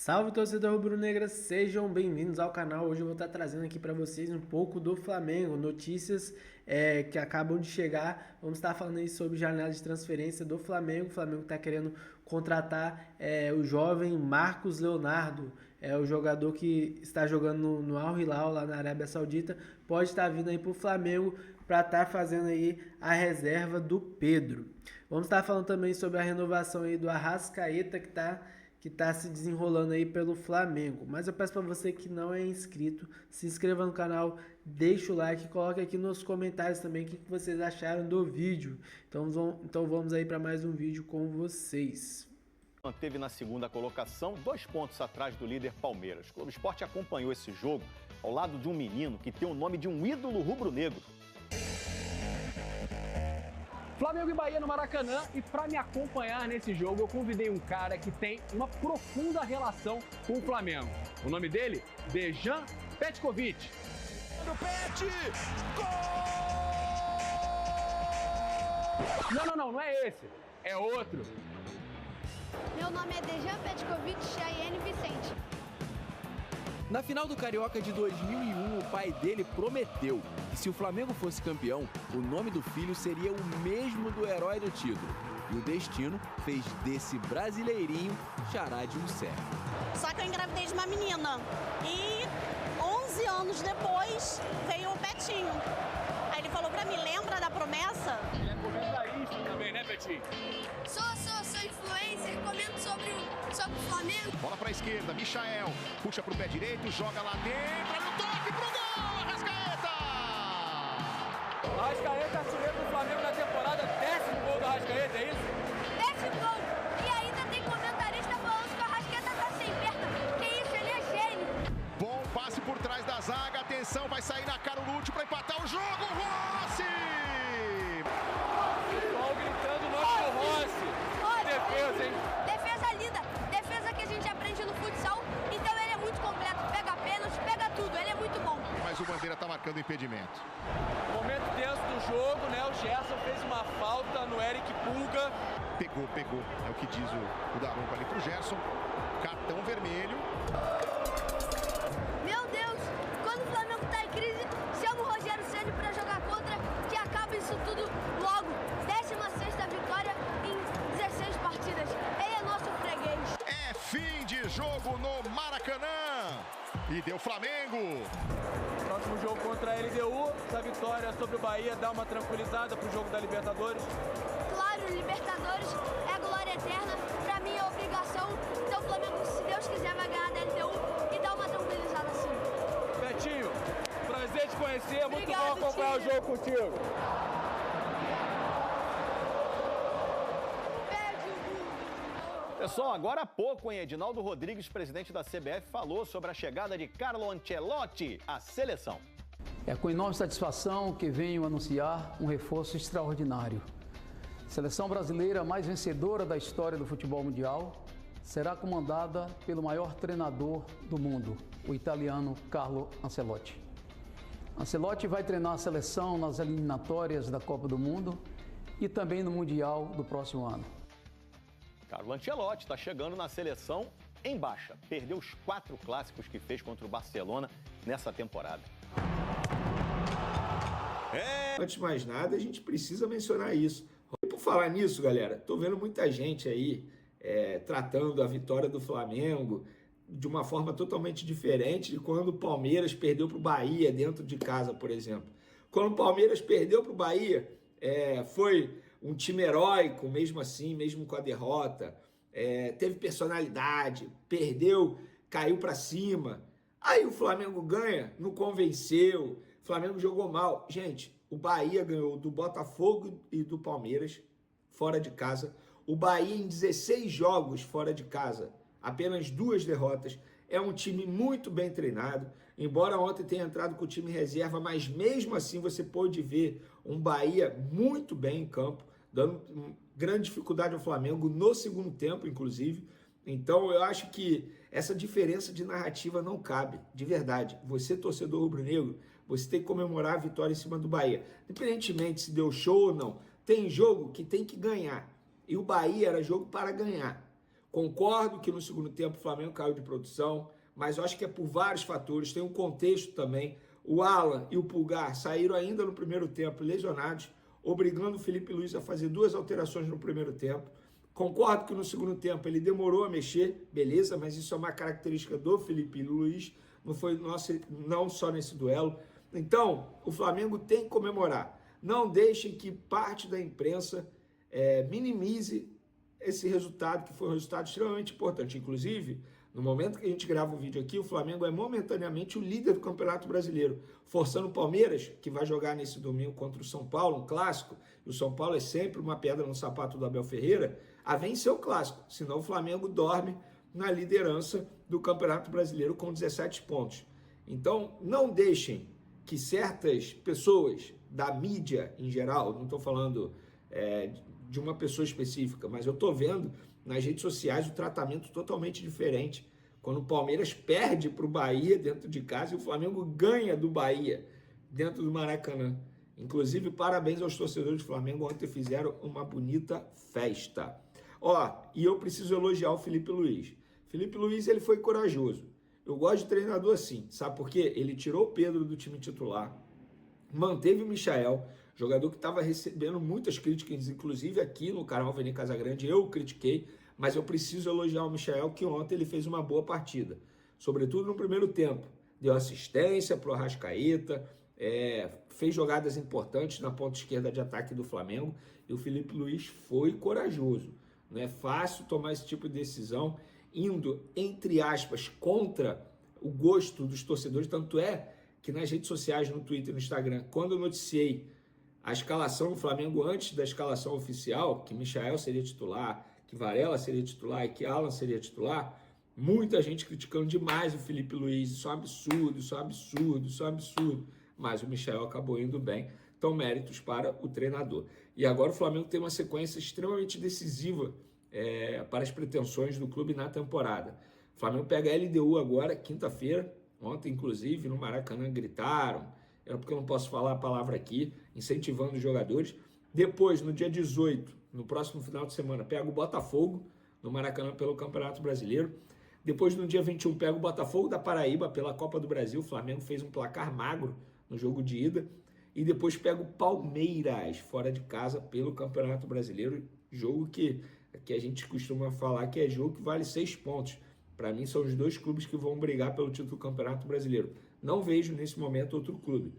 Salve torcedor rubro-negra, sejam bem-vindos ao canal. Hoje eu vou estar trazendo aqui para vocês um pouco do Flamengo, notícias que acabam de chegar. Vamos estar falando aí sobre janela de transferência do Flamengo. O Flamengo está querendo contratar o jovem Marcos Leonardo, o jogador que está jogando no Al Hilal lá na Arábia Saudita. Pode estar vindo aí para o Flamengo para estar fazendo aí a reserva do Pedro. Vamos estar falando também sobre a renovação aí do Arrascaeta que tá se desenrolando aí pelo Flamengo. Mas eu peço para você que não é inscrito, se inscreva no canal, deixa o like, coloque aqui nos comentários também o que vocês acharam do vídeo. Então vamos aí para mais um vídeo com vocês. Manteve na segunda colocação, 2 pontos atrás do líder Palmeiras. O Globo Esporte acompanhou esse jogo ao lado de um menino que tem o nome de um ídolo rubro-negro. Flamengo e Bahia no Maracanã, e para me acompanhar nesse jogo eu convidei um cara que tem uma profunda relação com o Flamengo. O nome dele? Dejan Petkovic. Não é esse, é outro. Meu nome é Dejan Petkovic Chayenne Vicente. Na final do Carioca de 2001, o pai dele prometeu que se o Flamengo fosse campeão, o nome do filho seria o mesmo do herói do título. E o destino fez desse brasileirinho xará de um certo. Só que eu engravidei de uma menina. E 11 anos depois veio o Betinho. Aí ele falou pra mim, lembra da promessa? Ele é comentarista também, né, Betinho? Sou influencer, comento sobre o Flamengo. Bola para a esquerda, Michael, puxa para o pé direito, joga lá dentro, no toque pro gol, Arrascaeta! Arrascaeta artilheiro do Flamengo na temporada, 10º gol do Arrascaeta, é isso? 10º gol. E ainda tem comentarista falando que o Arrascaeta tá sem perna. Que isso, ele é gênio. Bom passe por trás da zaga, atenção, vai sair na cara o Lúcio para empatar o jogo, Rossi! Gol gritando o nome do Rossi. Defesa, hein? Defesa linda. Defesa que a gente aprende no futsal. Então ele é muito completo. Pega pênalti, pega tudo. Ele é muito bom. Mas o Bandeira tá marcando impedimento. Momento tenso do jogo, né? O Gerson fez uma falta no Eric Pulga. Pegou, é o que diz o Daronco ali pro Gerson. Cartão vermelho. Meu Deus, quando o Flamengo tá em crise, chama o Rogério Ceni pra jogar contra, que acaba isso tudo logo. 16ª vitória em 16 partidas. Ele é nosso freguês. É fim de jogo no Maracanã. E deu Flamengo. Próximo jogo contra a LDU. Essa vitória sobre o Bahia dá uma tranquilizada pro jogo da Libertadores. Claro, Libertadores é glória eterna. Pra mim é obrigação. Então o Flamengo, se Deus quiser, vai ganhar da LDU e dar uma tranquilizada assim. Betinho, prazer te conhecer. Muito Obrigado, bom acompanhar o Tio. jogo contigo. Pessoal, agora há pouco, Edinaldo Rodrigues, presidente da CBF, falou sobre a chegada de Carlo Ancelotti à seleção. É com enorme satisfação que venho anunciar um reforço extraordinário. Seleção brasileira mais vencedora da história do futebol mundial será comandada pelo maior treinador do mundo, o italiano Carlo Ancelotti. Ancelotti vai treinar a seleção nas eliminatórias da Copa do Mundo e também no Mundial do próximo ano. Carlo Ancelotti está chegando na seleção em baixa. Perdeu os 4 clássicos que fez contra o Barcelona nessa temporada. Antes de mais nada, a gente precisa mencionar isso. E por falar nisso, galera, tô vendo muita gente aí tratando a vitória do Flamengo de uma forma totalmente diferente de quando o Palmeiras perdeu para o Bahia dentro de casa, por exemplo. Quando o Palmeiras perdeu para o Bahia, foi um time heróico, mesmo assim, mesmo com a derrota, teve personalidade, perdeu, caiu para cima. Aí o Flamengo ganha, não convenceu, o Flamengo jogou mal. Gente, o Bahia ganhou do Botafogo e do Palmeiras, fora de casa. O Bahia em 16 jogos fora de casa, apenas 2 derrotas. É um time muito bem treinado, embora ontem tenha entrado com o time reserva, mas mesmo assim você pôde ver um Bahia muito bem em campo, dando grande dificuldade ao Flamengo no segundo tempo, inclusive. Então eu acho que essa diferença de narrativa não cabe, de verdade. Você, torcedor rubro-negro, você tem que comemorar a vitória em cima do Bahia. Independentemente se deu show ou não, tem jogo que tem que ganhar. E o Bahia era jogo para ganhar. Concordo que no segundo tempo o Flamengo caiu de produção, mas eu acho que é por vários fatores, tem um contexto também. O Alan e o Pulgar saíram ainda no primeiro tempo lesionados, obrigando o Felipe Luiz a fazer 2 alterações no primeiro tempo. Concordo que no segundo tempo ele demorou a mexer, beleza, mas isso é uma característica do Felipe Luiz, não só nesse duelo. Então, o Flamengo tem que comemorar. Não deixem que parte da imprensa minimize esse resultado, que foi um resultado extremamente importante. Inclusive, no momento que a gente grava o vídeo aqui, o Flamengo é momentaneamente o líder do Campeonato Brasileiro, forçando o Palmeiras, que vai jogar nesse domingo contra o São Paulo, um clássico, e o São Paulo é sempre uma pedra no sapato do Abel Ferreira, a vencer o clássico, senão o Flamengo dorme na liderança do Campeonato Brasileiro com 17 pontos. Então, não deixem que certas pessoas da mídia em geral, não estou falando de uma pessoa específica, mas eu estou vendo nas redes sociais o tratamento totalmente diferente. Quando o Palmeiras perde para o Bahia dentro de casa e o Flamengo ganha do Bahia dentro do Maracanã. Inclusive, parabéns aos torcedores do Flamengo, ontem fizeram uma bonita festa. E eu preciso elogiar o Felipe Luiz. Felipe Luiz, ele foi corajoso. Eu gosto de treinador assim, sabe por quê? Ele tirou o Pedro do time titular, manteve o Michael, jogador que estava recebendo muitas críticas, inclusive aqui no canal Vene Casagrande, eu critiquei, mas eu preciso elogiar o Michael, que ontem ele fez uma boa partida, sobretudo no primeiro tempo. Deu assistência para o Arrascaeta, fez jogadas importantes na ponta esquerda de ataque do Flamengo, e o Felipe Luiz foi corajoso. Não é fácil tomar esse tipo de decisão, indo, entre aspas, contra o gosto dos torcedores, tanto é que nas redes sociais, no Twitter e no Instagram, quando eu noticiei a escalação do Flamengo antes da escalação oficial, que Michael seria titular, que Varela seria titular e que Alan seria titular, muita gente criticando demais o Felipe Luiz, isso é um absurdo, isso é um absurdo, isso é um absurdo, mas o Michael acabou indo bem, então méritos para o treinador. E agora o Flamengo tem uma sequência extremamente decisiva para as pretensões do clube na temporada. O Flamengo pega a LDU agora, quinta-feira, ontem inclusive no Maracanã gritaram, é porque eu não posso falar a palavra aqui, incentivando os jogadores. Depois, no dia 18, no próximo final de semana, pega o Botafogo no Maracanã pelo Campeonato Brasileiro. Depois, no dia 21, pega o Botafogo da Paraíba pela Copa do Brasil. O Flamengo fez um placar magro no jogo de ida. E depois pega o Palmeiras fora de casa pelo Campeonato Brasileiro. Jogo que a gente costuma falar que é jogo que vale 6 pontos. Para mim, são os 2 clubes que vão brigar pelo título do Campeonato Brasileiro. Não vejo nesse momento outro clube.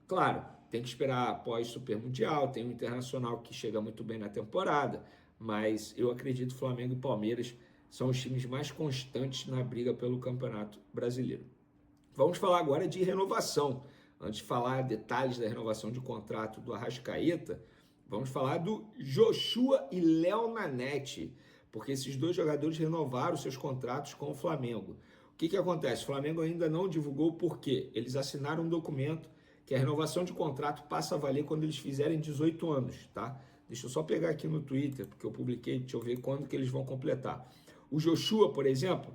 Claro, tem que esperar após Super Mundial, tem o Internacional que chega muito bem na temporada, mas eu acredito que Flamengo e Palmeiras são os times mais constantes na briga pelo Campeonato Brasileiro. Vamos falar agora de renovação. Antes de falar detalhes da renovação de contrato do Arrascaeta, vamos falar do Joshua e Léo Nanete, porque esses 2 jogadores renovaram seus contratos com o Flamengo. O que acontece? O Flamengo ainda não divulgou o porquê. Eles assinaram um documento que a renovação de contrato passa a valer quando eles fizerem 18 anos, tá? Deixa eu só pegar aqui no Twitter, porque eu publiquei, deixa eu ver quando que eles vão completar. O Joshua, por exemplo,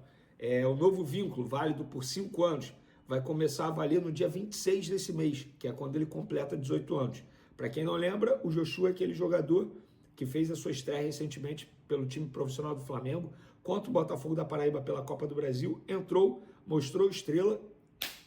o novo vínculo válido por 5 anos, vai começar a valer no dia 26 desse mês, que é quando ele completa 18 anos. Para quem não lembra, o Joshua é aquele jogador que fez a sua estreia recentemente pelo time profissional do Flamengo, contra o Botafogo da Paraíba pela Copa do Brasil, entrou, mostrou estrela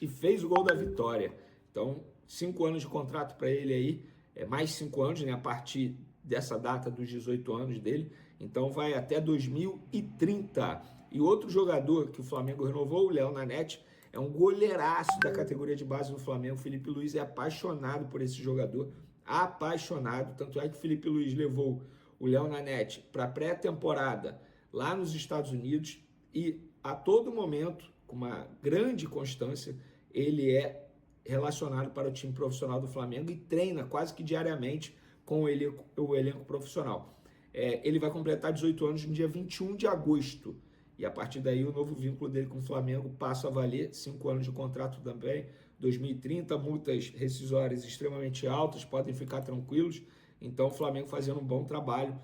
e fez o gol da vitória. Então, 5 anos de contrato para ele aí, mais 5 anos, né, a partir dessa data dos 18 anos dele, então vai até 2030. E outro jogador que o Flamengo renovou, o Léo Nanete, é um goleiraço da categoria de base do Flamengo. O Felipe Luiz é apaixonado por esse jogador, apaixonado, tanto é que o Felipe Luiz levou o Léo Nanete para a pré-temporada lá nos Estados Unidos e a todo momento, com uma grande constância, ele é relacionado para o time profissional do Flamengo e treina quase que diariamente com o elenco profissional. Ele vai completar 18 anos no dia 21 de agosto e a partir daí o novo vínculo dele com o Flamengo passa a valer 5 anos de contrato também, 2030, multas rescisórias extremamente altas, podem ficar tranquilos. Então o Flamengo fazendo um bom trabalho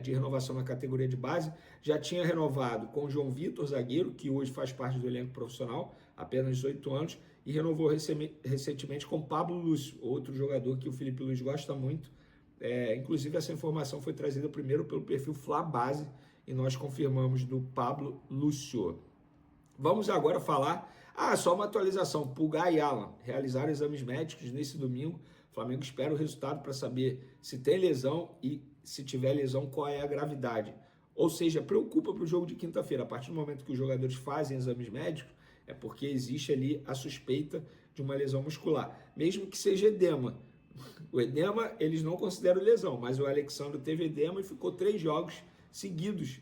de renovação na categoria de base. Já tinha renovado com o João Vitor, zagueiro, que hoje faz parte do elenco profissional, apenas 18 anos, e renovou recentemente com Pablo Lúcio, outro jogador que o Felipe Luiz gosta muito. Inclusive essa informação foi trazida primeiro pelo perfil Fla Base, e nós confirmamos do Pablo Lúcio. Vamos agora falar, só uma atualização, Pulgar e Alan realizaram exames médicos nesse domingo, o Flamengo espera o resultado para saber se tem lesão e se tiver lesão, qual é a gravidade. Ou seja, preocupa para o jogo de quinta-feira. A partir do momento que os jogadores fazem exames médicos, é porque existe ali a suspeita de uma lesão muscular, mesmo que seja edema. O edema eles não consideram lesão, mas o Alexandre teve edema e ficou 3 jogos seguidos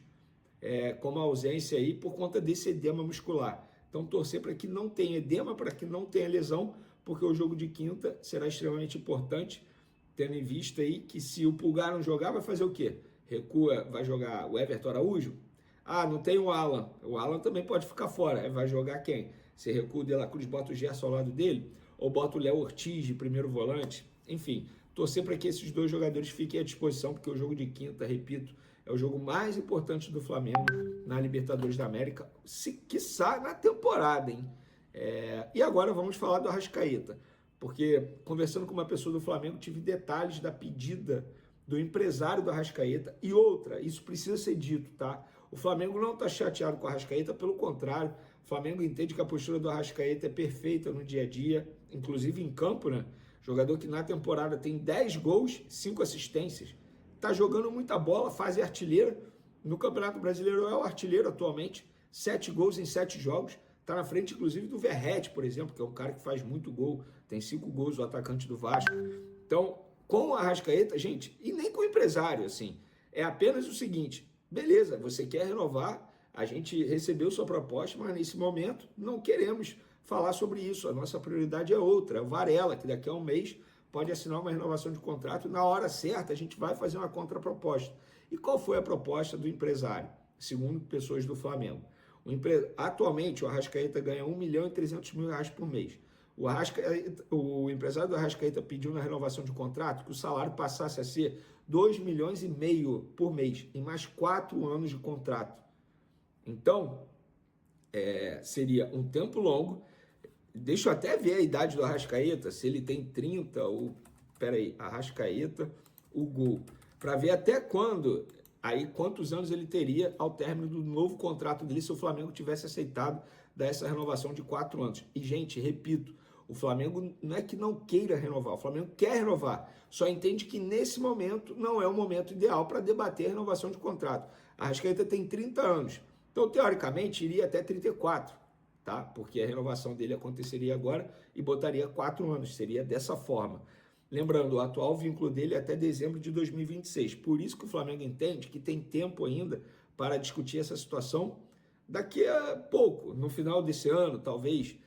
com uma ausência aí por conta desse edema muscular. Então torcer para que não tenha edema, para que não tenha lesão, porque o jogo de quinta será extremamente importante, tendo em vista aí que se o Pulgar não jogar, vai fazer o quê? Recua, vai jogar o Everton Araújo? Não tem o Alan também pode ficar fora, vai jogar quem? Se recua o De La Cruz, bota o Gerson ao lado dele, ou bota o Léo Ortiz de primeiro volante, enfim, torcer para que esses 2 jogadores fiquem à disposição, porque o jogo de quinta, repito, é o jogo mais importante do Flamengo na Libertadores da América, quiçá na temporada, hein? E agora vamos falar do Arrascaeta, porque conversando com uma pessoa do Flamengo, tive detalhes da pedida do empresário do Arrascaeta e outra, isso precisa ser dito, tá? O Flamengo não está chateado com o Arrascaeta, pelo contrário, o Flamengo entende que a postura do Arrascaeta é perfeita no dia a dia, inclusive em campo, né? Jogador que na temporada tem 10 gols, 5 assistências, tá jogando muita bola, fase artilheira, no Campeonato Brasileiro é o artilheiro atualmente, 7 gols em 7 jogos, tá na frente inclusive do Verratti, por exemplo, que é um cara que faz muito gol, tem 5 gols, o atacante do Vasco. Então, com o Arrascaeta, gente, e nem com o empresário, assim, é apenas o seguinte, beleza, você quer renovar, a gente recebeu sua proposta, mas nesse momento não queremos falar sobre isso, a nossa prioridade é outra, é o Varela, que daqui a um mês pode assinar uma renovação de contrato e na hora certa a gente vai fazer uma contraproposta. E qual foi a proposta do empresário? Segundo pessoas do Flamengo. Atualmente o Arrascaeta ganha R$1.300.000 por mês. O empresário do Arrascaeta pediu na renovação de contrato que o salário passasse a ser R$2,5 milhões por mês, em mais 4 anos de contrato. Então, seria um tempo longo. Deixa eu até ver a idade do Arrascaeta, se ele tem 30 ou... Peraí, Arrascaeta, o gol. Para ver até quando, aí quantos anos ele teria ao término do novo contrato dele se o Flamengo tivesse aceitado dar essa renovação de 4 anos. E, gente, repito, o Flamengo não é que não queira renovar, o Flamengo quer renovar, só entende que nesse momento não é o momento ideal para debater a renovação de contrato. A Arrascaeta tem 30 anos, então teoricamente iria até 34, tá? Porque a renovação dele aconteceria agora e botaria 4 anos, seria dessa forma. Lembrando, o atual vínculo dele é até dezembro de 2026, por isso que o Flamengo entende que tem tempo ainda para discutir essa situação daqui a pouco, no final desse ano, talvez.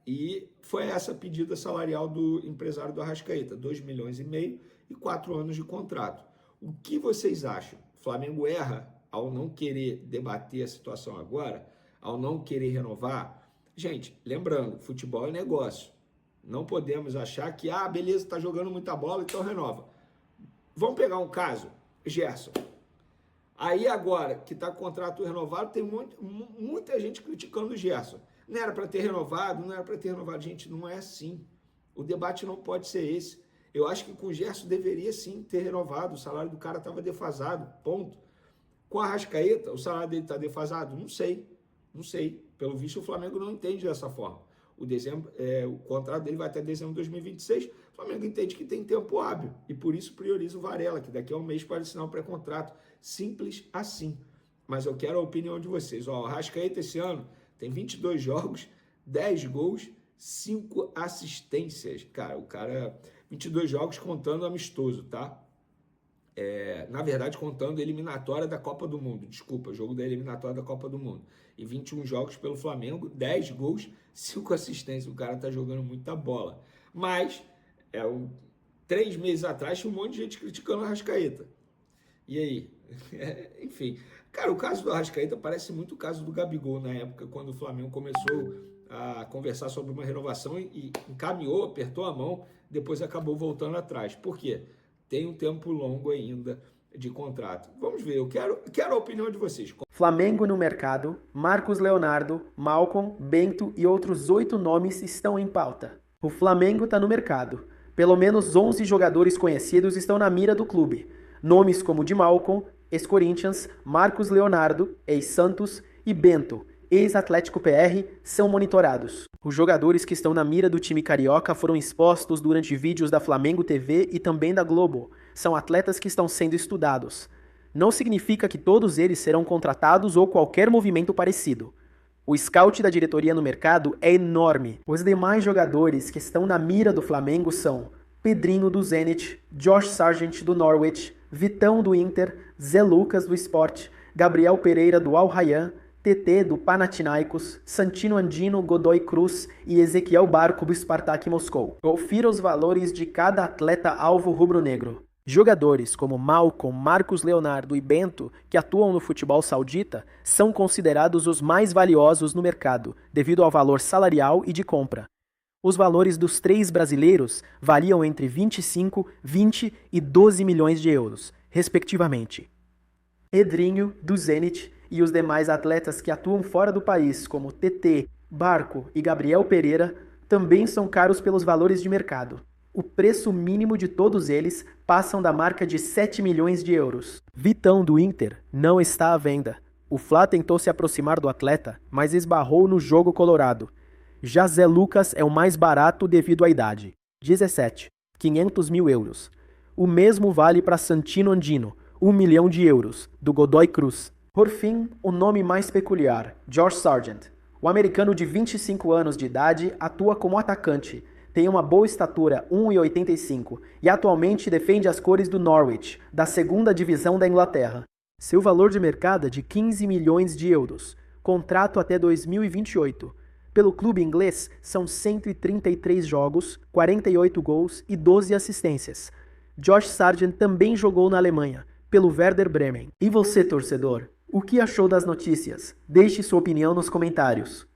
E foi essa a pedida salarial do empresário do Arrascaeta, R$2,5 milhões e 4 anos de contrato. O que vocês acham? O Flamengo erra ao não querer debater a situação agora, ao não querer renovar? Gente, lembrando, futebol é negócio. Não podemos achar que, beleza, tá jogando muita bola, então renova. Vamos pegar um caso, Gerson. Aí agora, que tá com o contrato renovado, tem muita gente criticando o Gerson. Não era para ter renovado, não era para ter renovado. Gente, não é assim. O debate não pode ser esse. Eu acho que com o Gerson deveria sim ter renovado. O salário do cara estava defasado, ponto. Com a Arrascaeta, o salário dele está defasado? Não sei. Pelo visto, o Flamengo não entende dessa forma. O contrato dele vai até dezembro de 2026. O Flamengo entende que tem tempo hábil e por isso prioriza o Varela, que daqui a um mês pode assinar um pré-contrato. Simples assim. Mas eu quero a opinião de vocês. O Arrascaeta esse ano tem 22 jogos, 10 gols, 5 assistências. Cara, o cara... 22 jogos contando amistoso, tá? Na verdade, contando a eliminatória da Copa do Mundo. Desculpa, jogo da eliminatória da Copa do Mundo. E 21 jogos pelo Flamengo, 10 gols, 5 assistências. O cara tá jogando muita bola. Mas, 3 meses atrás, tinha um monte de gente criticando o Arrascaeta. E aí? Enfim. Cara, o caso do Arrascaeta parece muito o caso do Gabigol na época, quando o Flamengo começou a conversar sobre uma renovação e encaminhou, apertou a mão, depois acabou voltando atrás. Por quê? Tem um tempo longo ainda de contrato. Vamos ver, eu quero a opinião de vocês. Flamengo no mercado, Marcos Leonardo, Malcom, Bento e outros 8 nomes estão em pauta. O Flamengo está no mercado. Pelo menos 11 jogadores conhecidos estão na mira do clube. Nomes como o de Malcom, ex-Corinthians, Marcos Leonardo, ex-Santos, e Bento, ex-Atlético PR, são monitorados. Os jogadores que estão na mira do time carioca foram expostos durante vídeos da Flamengo TV e também da Globo. São atletas que estão sendo estudados. Não significa que todos eles serão contratados ou qualquer movimento parecido. O scout da diretoria no mercado é enorme. Os demais jogadores que estão na mira do Flamengo são Pedrinho do Zenit, Josh Sargent do Norwich, Vitão do Inter, Zé Lucas do Sport, Gabriel Pereira do Al Rayyan, TT do Panathinaikos, Santino Andino, Godoy Cruz e Ezequiel Barco do Spartak Moscou. Confira os valores de cada atleta alvo rubro-negro. Jogadores como Malcom, Marcos Leonardo e Bento, que atuam no futebol saudita, são considerados os mais valiosos no mercado, devido ao valor salarial e de compra. Os valores dos 3 brasileiros variam entre 25, 20 e 12 milhões de euros, respectivamente. Pedrinho, do Zenit, e os demais atletas que atuam fora do país, como TT, Barco e Gabriel Pereira, também são caros pelos valores de mercado. O preço mínimo de todos eles passam da marca de 7 milhões de euros. Vitão, do Inter, não está à venda. O Fla tentou se aproximar do atleta, mas esbarrou no jogo colorado. Já Zé Lucas é o mais barato devido à idade. 17, 500 mil euros. O mesmo vale para Santino Andino, 1 milhão de euros, do Godoy Cruz. Por fim, o nome mais peculiar, Josh Sargent. O americano de 25 anos de idade atua como atacante, tem uma boa estatura, 1,85, e atualmente defende as cores do Norwich, da 2ª divisão da Inglaterra. Seu valor de mercado é de 15 milhões de euros, contrato até 2028. Pelo clube inglês, são 133 jogos, 48 gols e 12 assistências. Josh Sargent também jogou na Alemanha, pelo Werder Bremen. E você, torcedor? O que achou das notícias? Deixe sua opinião nos comentários.